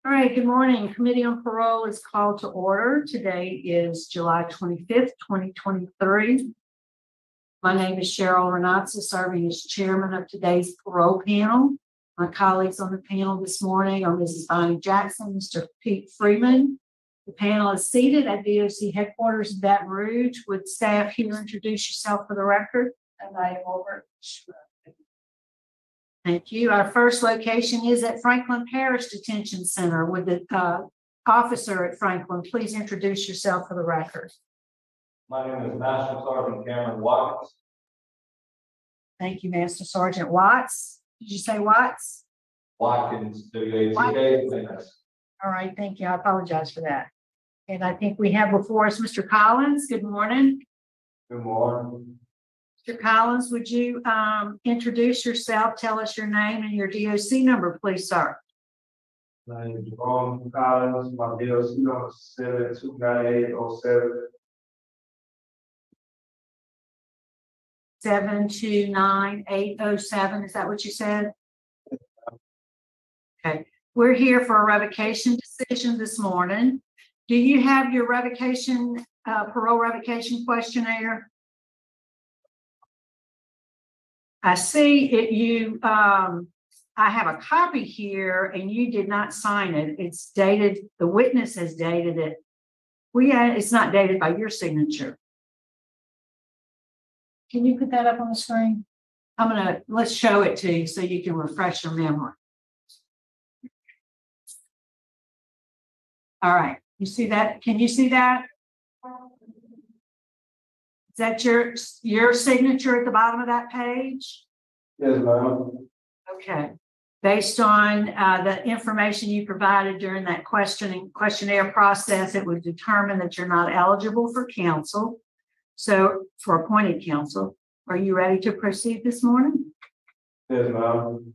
All right, good morning. Committee on Parole is called to order. Today is July 25th, 2023. My name is Cheryl Renatza, serving as chairman of today's parole panel. My colleagues on the panel this morning are Mrs. Bonnie Jackson, Mr. Pete Freeman. The panel is seated at DOC headquarters in Baton Rouge. Would staff here introduce yourself for the record? And I am over. Thank you. Our first location is at Franklin Parish Detention Center. With the officer at Franklin, please introduce yourself for the record. My name is Master Sergeant Cameron Watkins. Thank you, Master Sergeant Watts. Did you say Watts? Watkins, W-A-T-K. All right, thank you. I apologize for that. And I think we have before us Mr. Collins. Good morning. Good morning. Mr. Collins, would you introduce yourself, tell us your name and your DOC number, please, sir? My name is Jerome Collins. My DOC number is 729807. 729807. Is that what you said? Okay. We're here for a revocation decision this morning. Do you have your revocation, parole revocation questionnaire? I see it. I have a copy here, and you did not sign it. It's dated. The witness has dated it. It's not dated by your signature. Can you put that up on the screen? Let's show it to you so you can refresh your memory. All right. You see that? Can you see that? Is that your signature at the bottom of that page? Yes, ma'am. Okay. Based on the information you provided during that questionnaire process, it would determine that you're not eligible for counsel. So for appointed counsel, are you ready to proceed this morning? Yes, ma'am.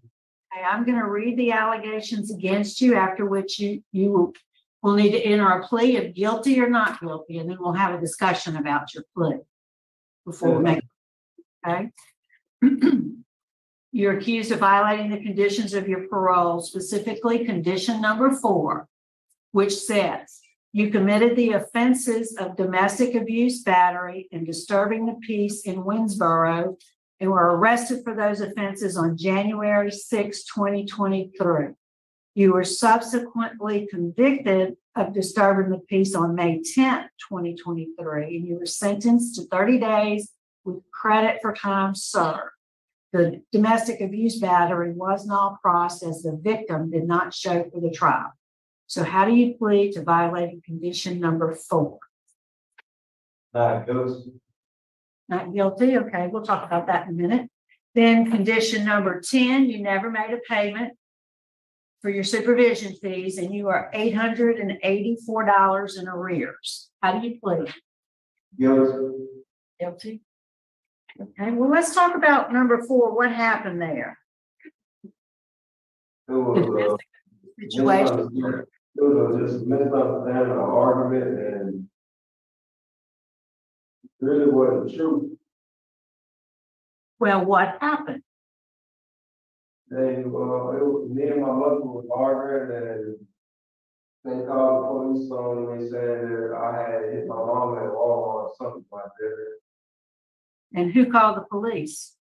Okay, I'm going to read the allegations against you, after which you will need to enter a plea of guilty or not guilty, and then we'll have a discussion about your plea before we make it. Okay. You're accused of violating the conditions of your parole, specifically condition number 4, which says you committed the offenses of domestic abuse, battery, and disturbing the peace in Winsboro, and were arrested for those offenses on January 6, 2023. You were subsequently convicted of disturbing the peace on May 10, 2023, and you were sentenced to 30 days with credit for time served. The domestic abuse battery was not processed. The victim did not show for the trial. So how do you plead to violating condition number 4? Not guilty. Not guilty. Okay, we'll talk about that in a minute. Then condition number 10, you never made a payment for your supervision fees, and you are $884 in arrears. How do you plead? Guilty. Guilty. Okay, well, let's talk about number 4. What happened there? It was Situation. It was just misunderstanding, an argument, and it really wasn't true. Well, what happened? It was me and my mother was arguing, and they called the police on me saying that I had hit my mom at Walmart or something like that. And who called the police?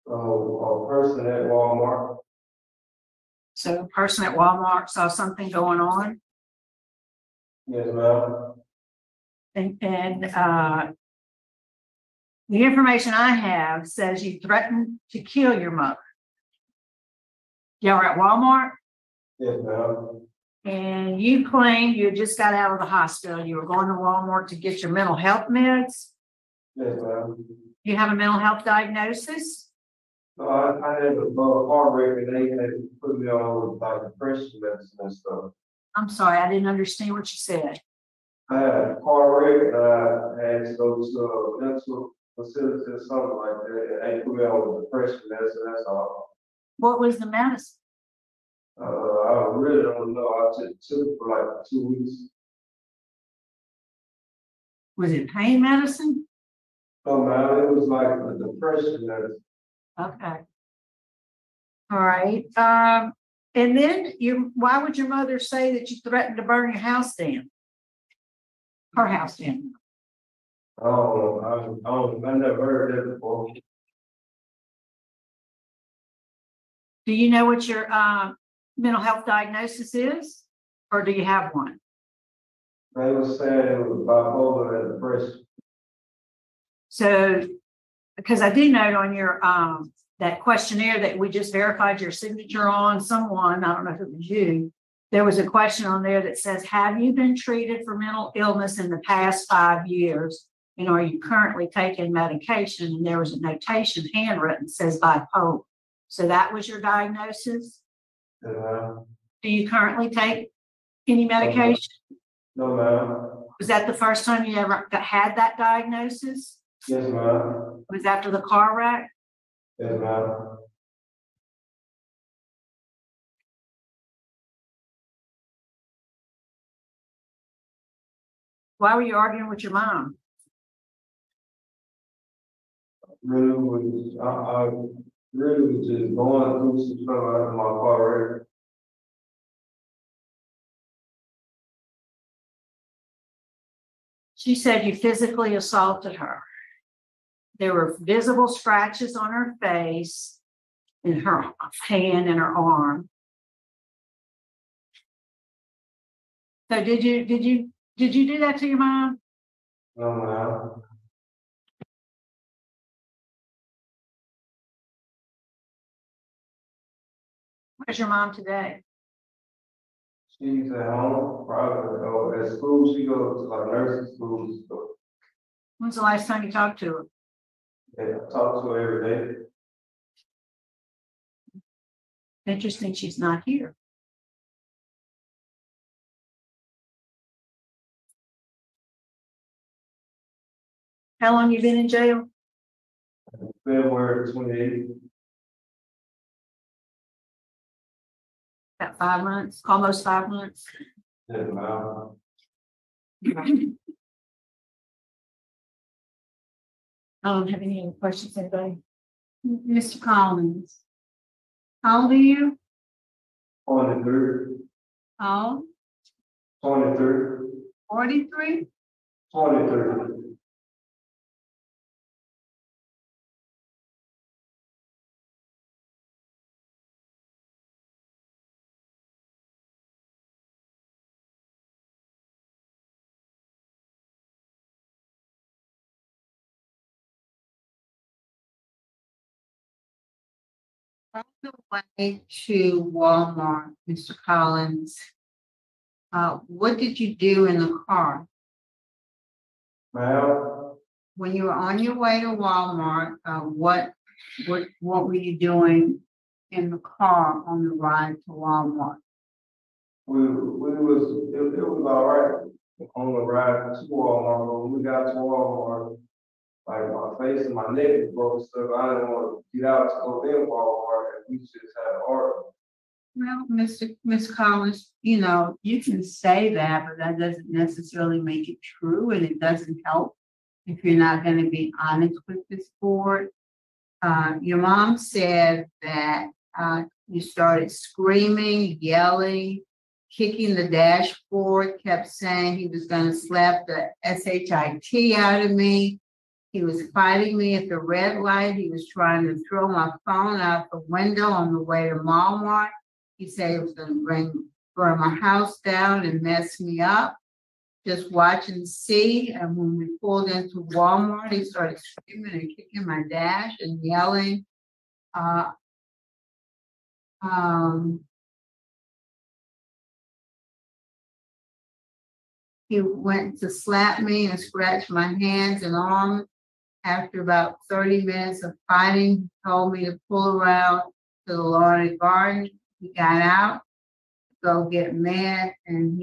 A person at Walmart. So a person at Walmart saw something going on? Yes, ma'am. And the information I have says you threatened to kill your mother. Y'all were at Walmart? Yes, ma'am. And you claimed you had just got out of the hospital. You were going to Walmart to get your mental health meds? Yes, ma'am. You have a mental health diagnosis? I had a heart rate, and they had put me on like depression medicine and stuff. I'm sorry, I didn't understand what you said. I had a heart rate, and I had to go to a mental facility or something like that, and they put me on depression medicine. That's all. What was the medicine? I really don't know. I took it for like 2 weeks. Was it pain medicine? Oh man, it was like a depression medicine. Okay. All right. And then why would your mother say that you threatened to burn your house down? Her house down. Oh, I never heard that before. Do you know what your mental health diagnosis is? Or do you have one? They was saying it was bipolar and depression. So, because I do note on your that questionnaire that we just verified your signature on, someone, I don't know if it was you, there was a question on there that says, have you been treated for mental illness in the past 5 years? And are you currently taking medication? And there was a notation handwritten that says bipolar. So that was your diagnosis? Yeah. Do you currently take any medication? No, ma'am. Was that the first time you ever had that diagnosis? Yes, ma'am. Was after the car wreck? Yes, ma'am. Why were you arguing with your mom? Really was, I really was just going through some stuff out of my car wreck. She said you physically assaulted her. There were visible scratches on her face, in her hand and her arm. So did you do that to your mom? No, ma'am. Where's your mom today? She's at home, probably, at school. She goes to like nursing school. So, When's the last time you talked to her? yeah, I talk to her every day. Interesting, she's not here. How long you been in jail? February 28th. About 5 months, almost 5 months. Yes, ma'am. I don't have any other questions, anybody? Mr. Collins, how old are you? 23. How old? 23. 43? 23. On the way to Walmart, Mr. Collins, what did you do in the car? Ma'am, When you were on your way to Walmart, what were you doing in the car on the ride to Walmart? it was all right on the ride to Walmart, but when we got to Walmart, like my face and my neck was broke stuff. I didn't want to get out to go in Walmart, and we just had an argument. Well, Miss Collins, you can say that, but that doesn't necessarily make it true, and it doesn't help if you're not going to be honest with this board. Your mom said that you started screaming, yelling, kicking the dashboard, kept saying he was going to slap the SHIT out of me. He was fighting me at the red light. He was trying to throw my phone out the window on the way to Walmart. He said he was going to burn my house down and mess me up. Just watch and see. And when we pulled into Walmart, he started screaming and kicking my dash and yelling. He went to slap me and scratch my hands and arms. After about 30 minutes of fighting, he told me to pull around to the lawn and garden. He got out to go get mad, and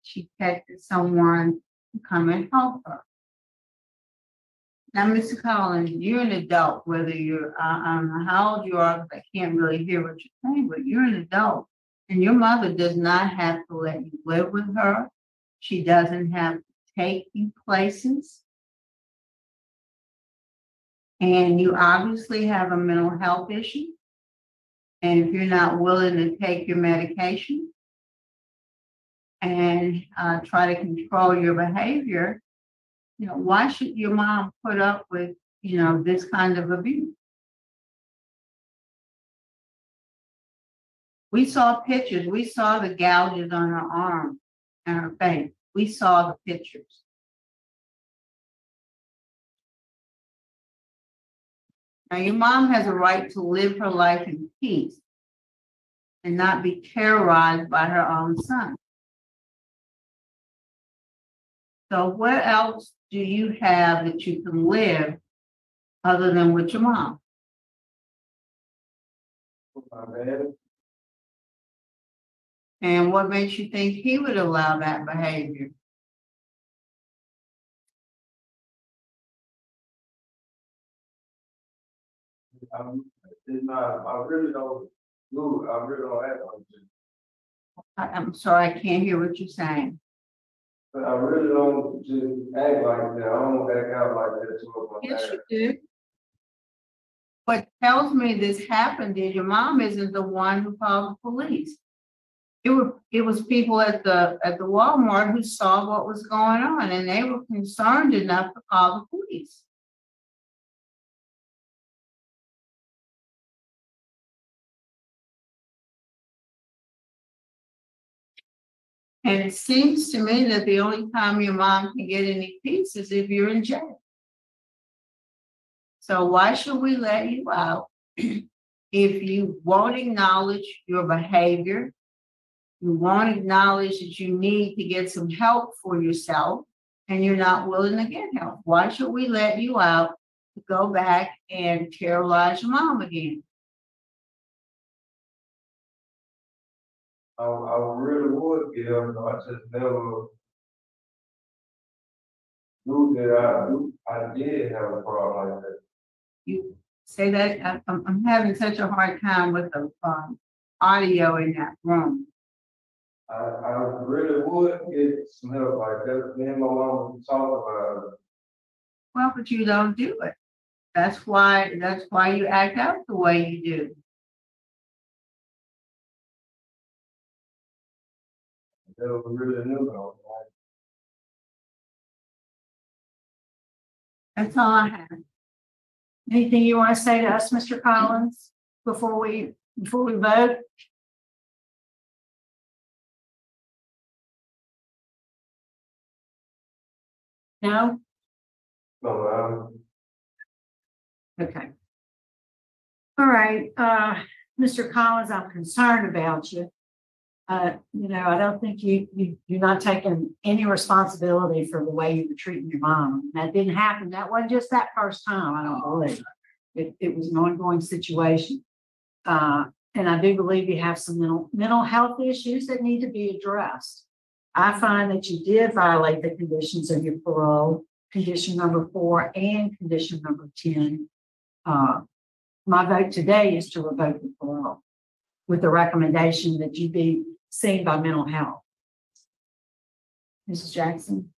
she texted someone to come and help her. Now, Mr. Collins, you're an adult, whether you're, I don't know how old you are, because I can't really hear what you're saying, but you're an adult. And your mother does not have to let you live with her. She doesn't have to take you places. And you obviously have a mental health issue. And if you're not willing to take your medication and try to control your behavior, you know, why should your mom put up with, you know, this kind of abuse? We saw pictures. We saw the gouges on her arm and her face. We saw the pictures. Now, your mom has a right to live her life in peace and not be terrorized by her own son. So where else do you have that you can live other than with your mom? My dad, And what makes you think he would allow that behavior? it's not, I really don't do, I really don't act like this. I'm sorry, I can't hear what you're saying. But I really don't just act like that. I don't act out like that to my Yes, dad. you do. What tells me this happened is your mom isn't the one who called the police. It was people at the Walmart who saw what was going on, and they were concerned enough to call the police. And it seems to me that the only time your mom can get any peace is if you're in jail. So why should we let you out if you won't acknowledge your behavior? You won't acknowledge that you need to get some help for yourself, and you're not willing to get help. Why should we let you out to go back and terrorize your mom again? I really would give them, I just never knew that I did have a problem like that. You say that I'm having such a hard time with the audio in that room. I really would get some help like that. Me and my mom would talk about it. Well, but you don't do it. That's why you act out the way you do. They never really knew though. That's all I have. Anything you want to say to us, Mr. Collins, before we vote? No? No, Okay. All right, Mr. Collins, I'm concerned about you. You know, I don't think you're not taking any responsibility for the way you were treating your mom. That didn't happen. That wasn't just that first time, I don't believe. It was an ongoing situation. And I do believe you have some mental health issues that need to be addressed. I find that you did violate the conditions of your parole, condition number 4 and condition number 10. My vote today is to revoke the parole with the recommendation that you be seen by mental health. Mrs. Jackson?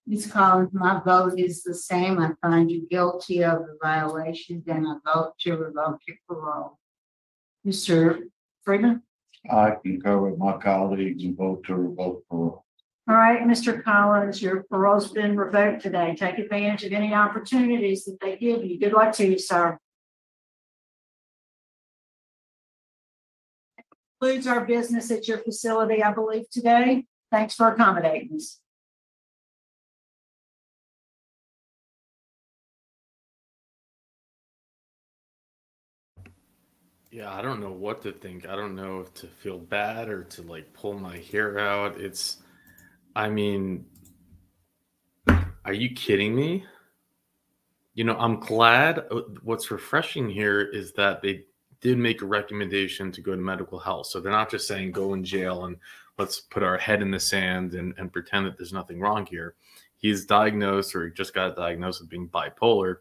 Ms. Collins, my vote is the same. I find you guilty of the violations, and I vote to revoke your parole. Mr. Freeman? I concur with my colleagues and vote to revoke parole. All right, Mr. Collins, your parole's been revoked today. Take advantage of any opportunities that they give you. Good luck to you, sir. Concludes our business at your facility, I believe, today. Thanks for accommodating us. Yeah, I don't know what to think. I don't know if to feel bad or to like pull my hair out. I mean, are you kidding me? You know, I'm glad. What's refreshing here is that they did make a recommendation to go to medical health. So they're not just saying go in jail and let's put our head in the sand and pretend that there's nothing wrong here. He's diagnosed, or he just got diagnosed with being bipolar.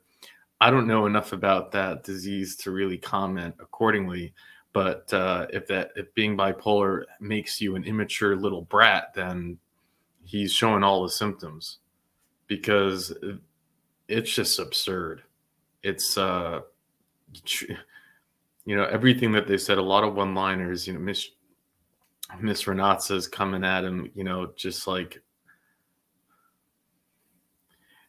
I don't know enough about that disease to really comment accordingly. But if being bipolar makes you an immature little brat, then he's showing all the symptoms, because it's just absurd. It's everything that they said, a lot of one-liners, Miss Renatza's coming at him, just like,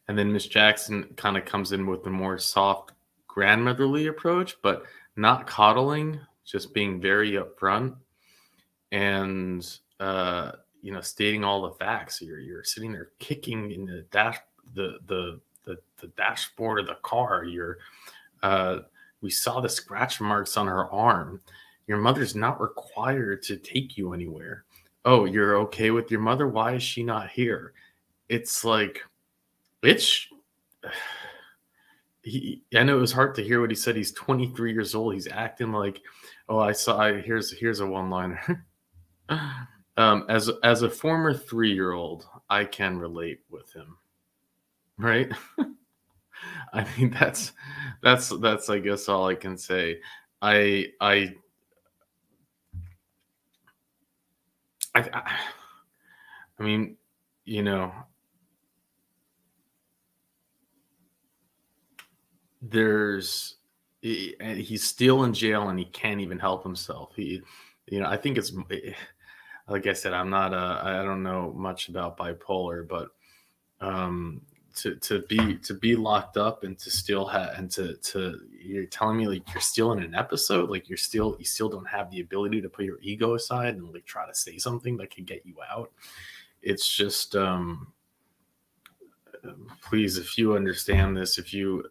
and then Miss Jackson kind of comes in with a more soft grandmotherly approach, but not coddling, just being very upfront and, stating all the facts. You're sitting there kicking in the dashboard of the car. We saw the scratch marks on her arm. Your mother's not required to take you anywhere. Oh, you're okay with your mother? Why is she not here? It's like, I know it was hard to hear what he said. He's 23 years old. He's acting like, oh, here's a one-liner. As a former 3-year-old, I can relate with him. Right? I mean, that's I guess all I can say. I mean, he's still in jail and he can't even help himself. I think it's, like I said, I don't know much about bipolar, but to be locked up and to still have, and to you're telling me like you're still in an episode, like you still don't have the ability to put your ego aside and like try to say something that can get you out. It's just, please, if you understand this, if you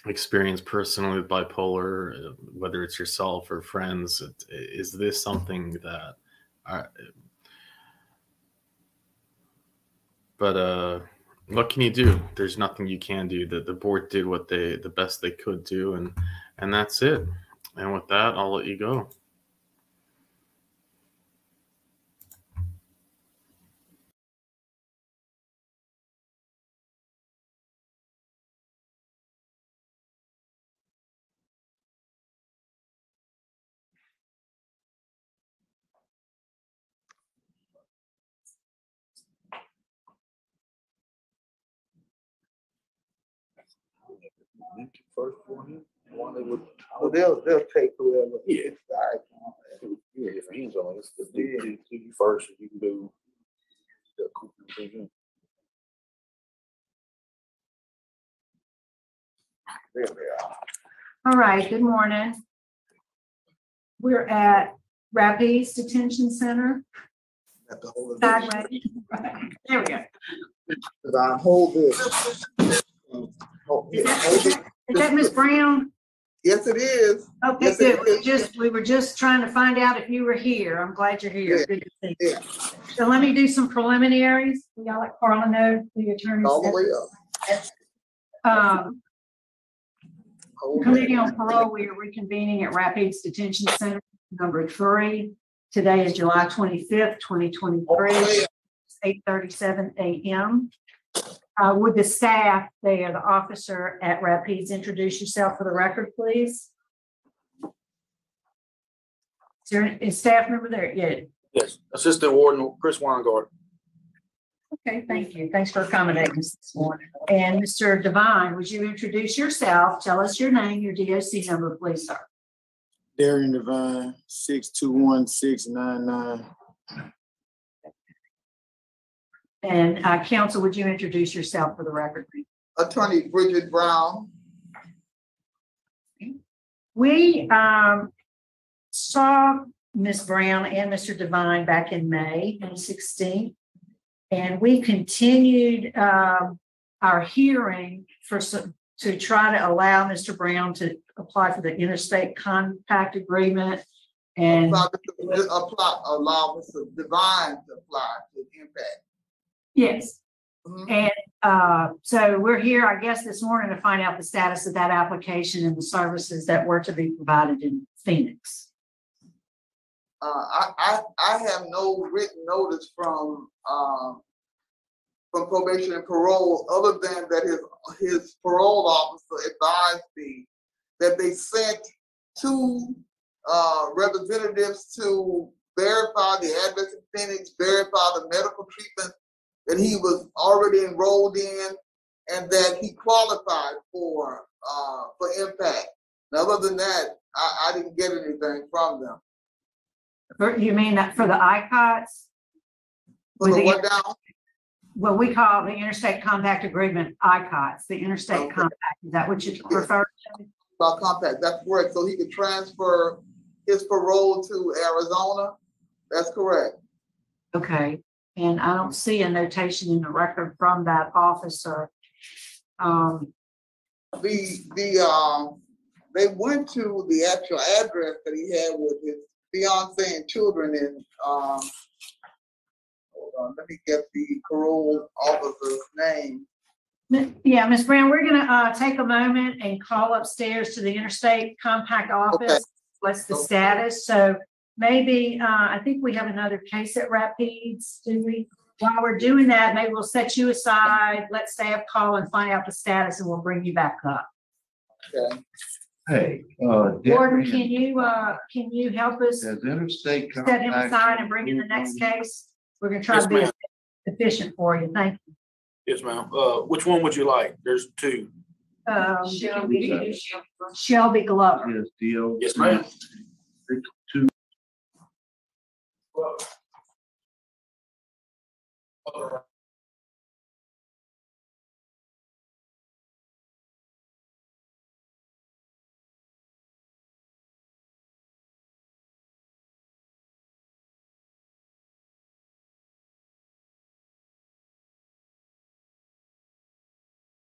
experience personally with bipolar, whether it's yourself or friends, is this something that what can you do? There's nothing you can do. The board did the best they could do, and that's it. And with that, I'll let you go. First one they would. Well, they'll take whoever. Yeah. Yeah, if hands on it, let's do you first, and you can do the Cooper. There they are. All right, good morning. We're at Rapides Detention Center. At the whole Sideways. There we go. Because I hold this. Is that Ms. Brown? Yes, it is. Okay, yes, good. We were just trying to find out if you were here. I'm glad you're here. Yeah. Good to see you. Yeah. So let me do some preliminaries. Y'all let Carla know the attorney. All the way up. Committee on Parole, we are reconvening at Rapides Detention Center number 3. Today is July 25th, 2023. It's 8:37 a.m. Would the staff there, the officer at Rapides, introduce yourself for the record, please? Is staff member there? Yeah. Yes, Assistant Warden Chris Weingart. Okay, thank you. Thanks for accommodating us this morning. And Mr. Devine, would you introduce yourself? Tell us your name, your DOC number, please, sir. Darian Devine, 621699. And counsel, would you introduce yourself for the record, please? Attorney Bridget Brown. We saw Ms. Brown and Mr. Devine back in May 2016, and we continued our hearing to try to allow Mr. Brown to apply for the interstate compact agreement and allow Mr. Devine to apply to impact. Yes. Mm-hmm. And so we're here, I guess, this morning to find out the status of that application and the services that were to be provided in Phoenix. I have no written notice from probation and parole, other than that his parole officer advised me that they sent 2 representatives to verify the address in Phoenix, verify the medical treatment that he was already enrolled in, and that he qualified for impact. And other than that, I didn't get anything from them. You mean that for the ICOTS? For With the the- what now? What we call the Interstate Compact Agreement, ICOTS, the Interstate Okay. Compact. Is that what you refer to? About compact, that's correct. So he could transfer his parole to Arizona. That's correct. Okay, and I don't see a notation in the record from that officer. They went to the actual address that he had with his fiance and children in, hold on, let me get the parole officer's name. Yeah, Ms. Brown, we're gonna take a moment and call upstairs to the Interstate Compact Office. Okay. What's the Okay. status? So maybe, I think we have another case at Rapides, do we? While we're doing that, maybe we'll set you aside, let staff call and find out the status, and we'll bring you back up. Okay. Hey, Gordon, Debbie, can you help us does Interstate set him Compact- aside and bring in the next case? We're gonna try Yes, to be ma'am. efficient for you. Thank you. Yes, ma'am. Which one would you like? There's two. Shelby Glover. Yes, deal. Yes, ma'am. 62.